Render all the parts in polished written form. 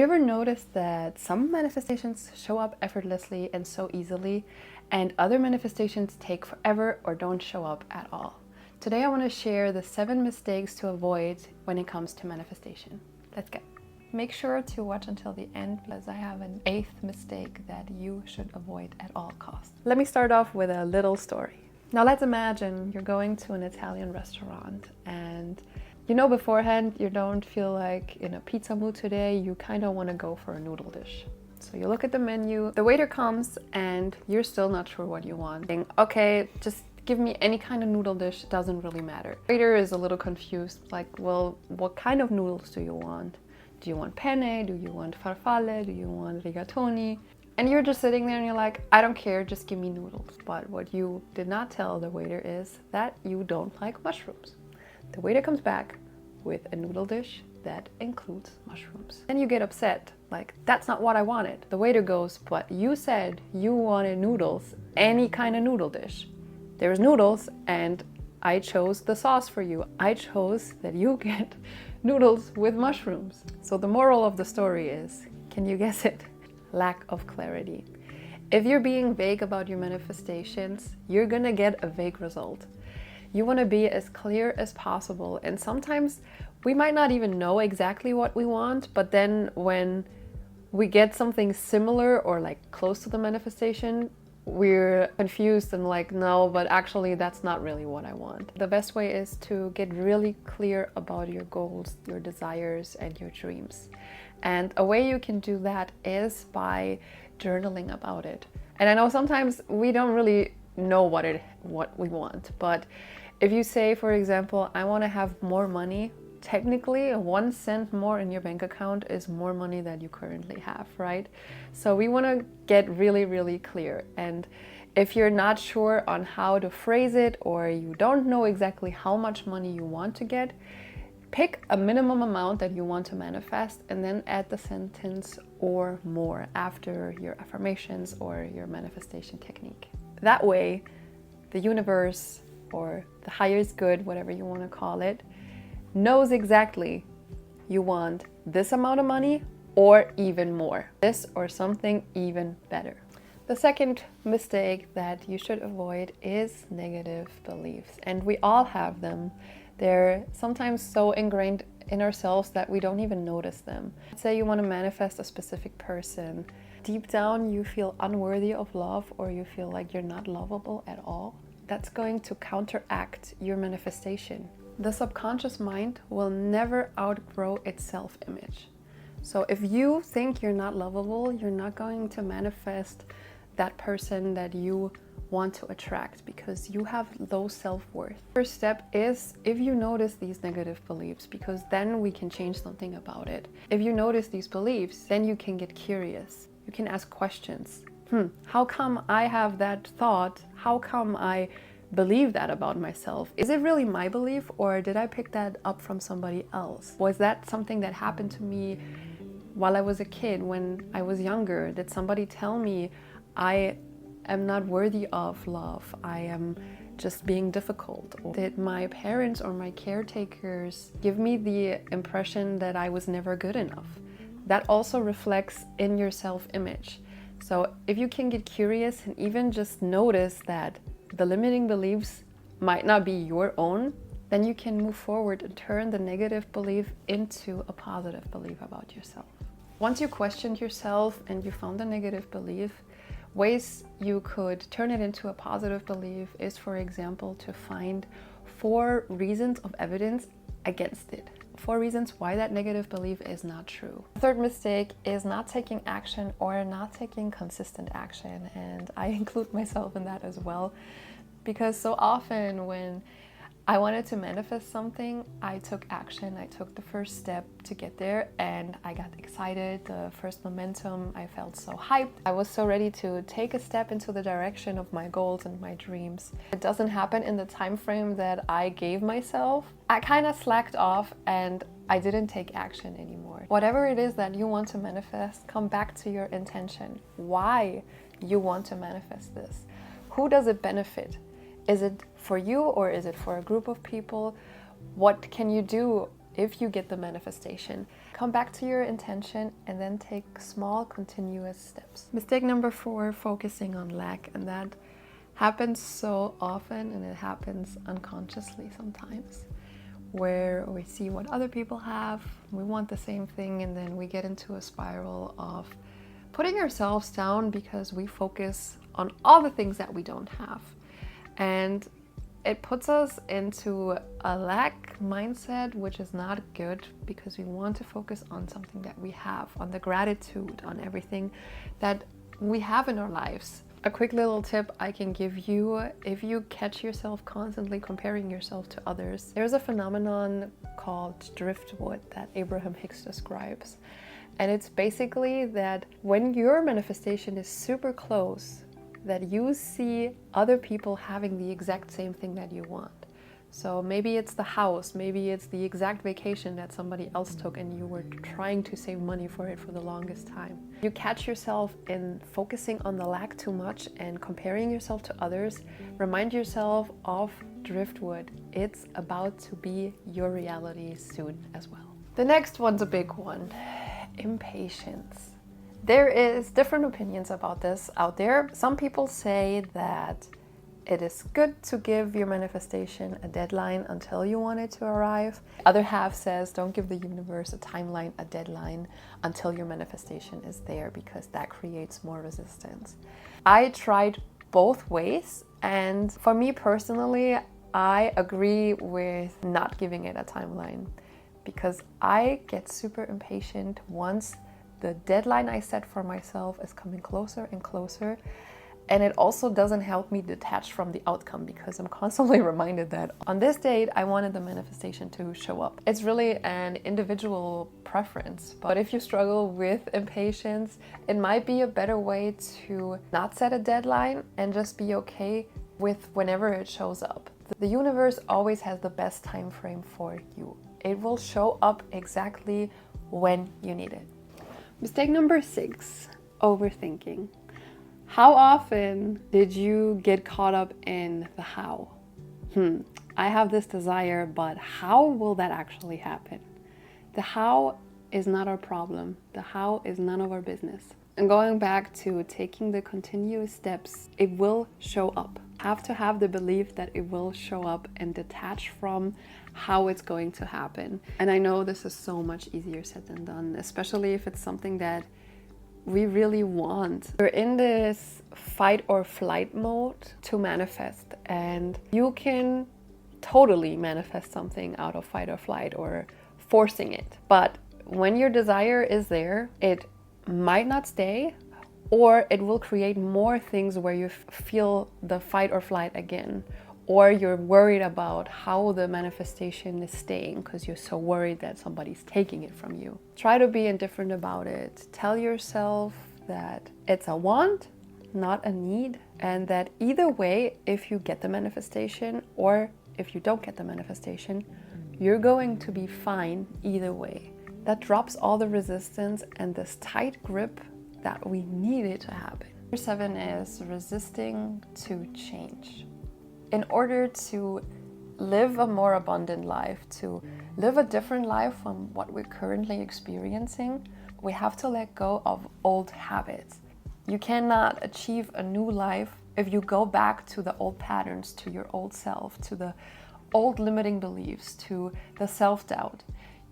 you ever noticed that some manifestations show up effortlessly and so easily, and other manifestations take forever or don't show up at all? Today I want to share the 7 mistakes to avoid when it comes to manifestation. Let's go. Make sure to watch until the end because I have an 8th mistake that you should avoid at all costs. Let me start off with a little story. Now let's imagine you're going to an Italian restaurant and you know beforehand you don't feel like in a pizza mood today, you kind of want to go for a noodle dish. So you look at the menu, the waiter comes and you're still not sure what you want. Saying, okay, just give me any kind of noodle dish, doesn't really matter. The waiter is a little confused, like, well, what kind of noodles do you want? Do you want penne? Do you want farfalle? Do you want rigatoni? And you're just sitting there and you're like, I don't care, just give me noodles. But what you did not tell the waiter is that you don't like mushrooms. The waiter comes back with a noodle dish that includes mushrooms. Then you get upset, like, that's not what I wanted. The waiter goes, but you said you wanted noodles, any kind of noodle dish. There's noodles and I chose the sauce for you. I chose that you get noodles with mushrooms. So the moral of the story is, can you guess it? Lack of clarity. If you're being vague about your manifestations, you're gonna get a vague result. You want to be as clear as possible, and sometimes we might not even know exactly what we want, but then when we get something similar or like close to the manifestation, we're confused and like, no, but actually that's not really what I want. The best way is to get really clear about your goals, your desires, and your dreams. And a way you can do that is by journaling about it. And I know sometimes we don't really know what we want, but if you say, for example, I want to have more money, technically 1 cent more in your bank account is more money than you currently have, right? So we want to get really, really clear. And if you're not sure on how to phrase it, or you don't know exactly how much money you want to get, pick a minimum amount that you want to manifest and then add the sentence "or more" after your affirmations or your manifestation technique. That way, the universe or the highest good, whatever you want to call it, knows exactly you want this amount of money or even more, this or something even better. The second mistake that you should avoid is negative beliefs, and we all have them. They're sometimes so ingrained in ourselves that we don't even notice them. Let's say you want to manifest a specific person. Deep down you feel unworthy of love, or you feel like you're not lovable at all. That's going to counteract your manifestation. The subconscious mind will never outgrow its self-image. So if you think you're not lovable, you're not going to manifest that person that you want to attract because you have low self-worth. First step is if you notice these negative beliefs, because then we can change something about it. If you notice these beliefs, then you can get curious. You can ask questions. How come I have that thought? How come I believe that about myself? Is it really my belief, or did I pick that up from somebody else? Was that something that happened to me while I was a kid, when I was younger? Did somebody tell me I am not worthy of love? I am just being difficult? Or did my parents or my caretakers give me the impression that I was never good enough? That also reflects in your self-image. So if you can get curious and even just notice that the limiting beliefs might not be your own, then you can move forward and turn the negative belief into a positive belief about yourself. Once you questioned yourself and you found the negative belief, ways you could turn it into a positive belief is, for example, to find 4 reasons of evidence against it. 4 reasons why that negative belief is not true. The third mistake is not taking action or not taking consistent action. And I include myself in that as well, because so often when I wanted to manifest something, I took action. I took the first step to get there and I got excited. The first momentum, I felt so hyped. I was so ready to take a step into the direction of my goals and my dreams. It doesn't happen in the time frame that I gave myself. I kind of slacked off and I didn't take action anymore. Whatever it is that you want to manifest, come back to your intention. Why you want to manifest this? Who does it benefit? Is it for you or is it for a group of people? What can you do if you get the manifestation. Come back to your intention and then take small continuous steps. Mistake number 4, focusing on lack, and that happens so often, and it happens unconsciously sometimes, where we see what other people have, we want the same thing, and then we get into a spiral of putting ourselves down because we focus on all the things that we don't have. And it puts us into a lack mindset, which is not good, because we want to focus on something that we have, on the gratitude, on everything that we have in our lives. A quick little tip I can give you: if you catch yourself constantly comparing yourself to others, there's a phenomenon called driftwood that Abraham Hicks describes. And it's basically that when your manifestation is super close, that you see other people having the exact same thing that you want. So maybe it's the house, maybe it's the exact vacation that somebody else took and you were trying to save money for it for the longest time. You catch yourself in focusing on the lack too much and comparing yourself to others. Remind yourself of driftwood. It's about to be your reality soon as well. The next one's a big one: impatience. There is different opinions about this out there. Some people say that it is good to give your manifestation a deadline until you want it to arrive. Other half says don't give the universe a timeline, a deadline until your manifestation is there, because that creates more resistance. I tried both ways, and for me personally, I agree with not giving it a timeline, because I get super impatient once the deadline I set for myself is coming closer and closer. And it also doesn't help me detach from the outcome, because I'm constantly reminded that on this date I wanted the manifestation to show up. It's really an individual preference, but if you struggle with impatience, it might be a better way to not set a deadline and just be okay with whenever it shows up. The universe always has the best time frame for you. It will show up exactly when you need it. Mistake number 6, overthinking. How often did you get caught up in the how? I have this desire, but how will that actually happen? The how is not our problem. The how is none of our business. And going back to taking the continuous steps, it will show up. Have to have the belief that it will show up and detach from how it's going to happen. And I know this is so much easier said than done, especially if it's something that we really want. We're in this fight or flight mode to manifest, and you can totally manifest something out of fight or flight or forcing it. But when your desire is there, it might not stay, or it will create more things where you feel the fight or flight again, or you're worried about how the manifestation is staying because you're so worried that somebody's taking it from you. Try to be indifferent about it. Tell yourself that it's a want, not a need, and that either way, if you get the manifestation or if you don't get the manifestation, you're going to be fine either way. That drops all the resistance and this tight grip that we needed to happen. Number 7 is resisting to change. In order to live a more abundant life, to live a different life from what we're currently experiencing, we have to let go of old habits. You cannot achieve a new life if you go back to the old patterns, to your old self, to the old limiting beliefs, to the self-doubt.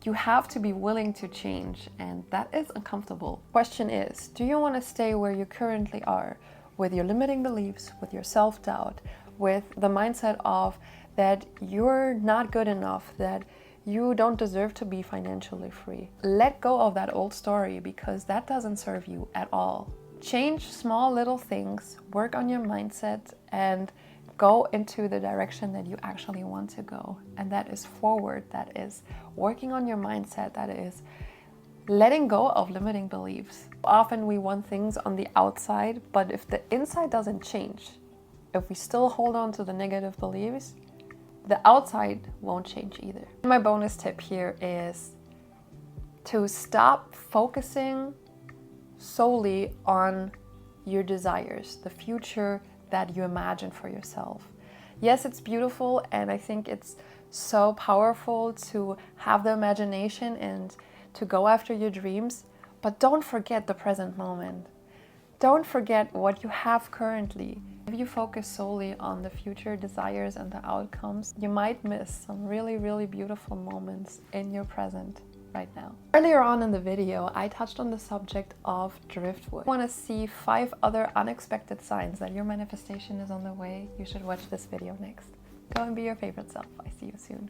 You have to be willing to change, and that is uncomfortable. Question is, do you want to stay where you currently are, with your limiting beliefs, with your self-doubt, with the mindset of that you're not good enough, that you don't deserve to be financially free? Let go of that old story, because that doesn't serve you at all. Change small little things, work on your mindset, and go into the direction that you actually want to go. And that is forward, that is working on your mindset, that is letting go of limiting beliefs. Often we want things on the outside, but if the inside doesn't change, if we still hold on to the negative beliefs, the outside won't change either. My bonus tip here is to stop focusing solely on your desires, the future that you imagine for yourself. Yes, it's beautiful, and I think it's so powerful to have the imagination and to go after your dreams, but don't forget the present moment. Don't forget what you have currently. If you focus solely on the future desires and the outcomes, you might miss some really, really beautiful moments in your present right now. Earlier on in the video, I touched on the subject of driftwood. If you want to see 5 other unexpected signs that your manifestation is on the way, you should watch this video next. Go and be your favorite self. I see you soon.